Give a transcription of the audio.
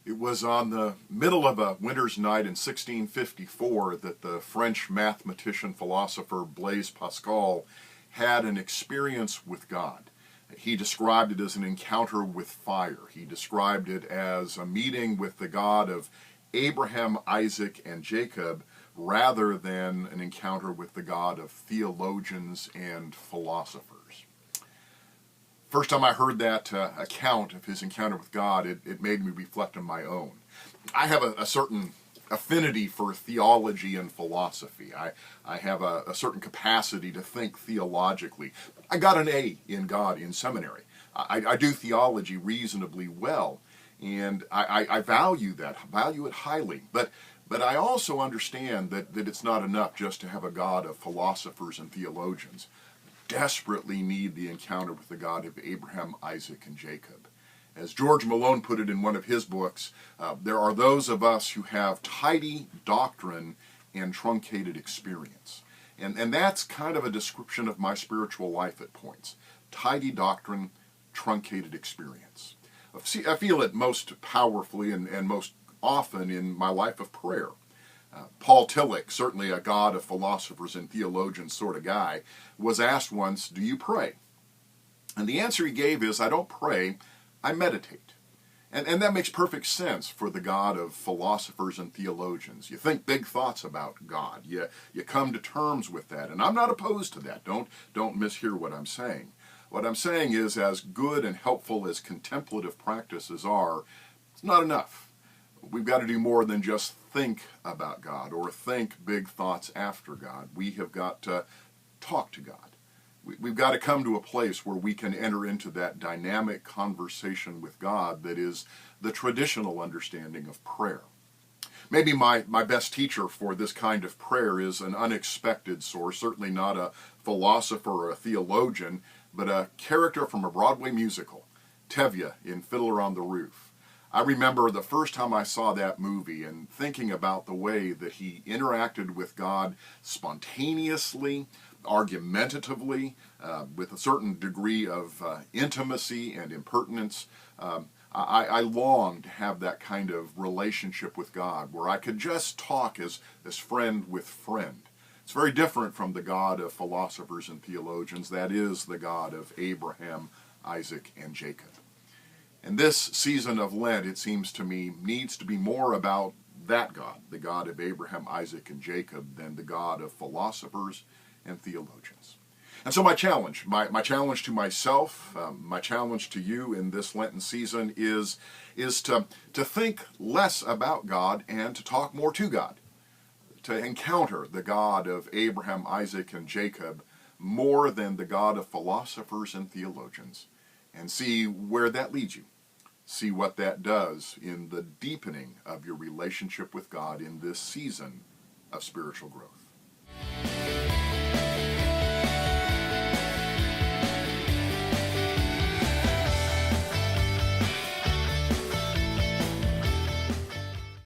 It was on the middle of a winter's night in 1654 that the French mathematician philosopher Blaise Pascal had an experience with God. He described it as an encounter with fire. He described it as a meeting with the God of Abraham, Isaac, and Jacob, rather than an encounter with the God of theologians and philosophers. First time I heard that account of his encounter with God, it made me reflect on my own. I have a certain affinity for theology and philosophy. I have a certain capacity to think theologically. I got an A in God in seminary. I do theology reasonably well, and I value that, value it highly. But I also understand that it's not enough just to have a God of philosophers and theologians. Desperately need the encounter with the God of Abraham, Isaac, and Jacob. As George Malone put it in one of his books, there are those of us who have tidy doctrine and truncated experience. And that's kind of a description of my spiritual life at points. Tidy doctrine, truncated experience. See, I feel it most powerfully and most often in my life of prayer. Paul Tillich, certainly a God of philosophers and theologians sort of guy, was asked once, "Do you pray?" And the answer he gave is, "I don't pray, I meditate." And that makes perfect sense for the God of philosophers and theologians. You think big thoughts about God. You come to terms with that. And I'm not opposed to that. Don't mishear what I'm saying. What I'm saying is, as good and helpful as contemplative practices are, it's not enough. We've got to do more than just think about God or think big thoughts after God. We have got to talk to God. We've got to come to a place where we can enter into that dynamic conversation with God that is the traditional understanding of prayer. Maybe my best teacher for this kind of prayer is an unexpected source, certainly not a philosopher or a theologian, but a character from a Broadway musical, Tevye in Fiddler on the Roof. I remember the first time I saw that movie and thinking about the way that he interacted with God spontaneously, argumentatively, with a certain degree of intimacy and impertinence. I long to have that kind of relationship with God where I could just talk as friend with friend. It's very different from the God of philosophers and theologians. That is the God of Abraham, Isaac, and Jacob. And this season of Lent, it seems to me, needs to be more about that God, the God of Abraham, Isaac, and Jacob, than the God of philosophers and theologians. And so my challenge to myself, my challenge to you in this Lenten season is to think less about God and to talk more to God, to encounter the God of Abraham, Isaac, and Jacob more than the God of philosophers and theologians, and see where that leads you. See what that does in the deepening of your relationship with God in this season of spiritual growth.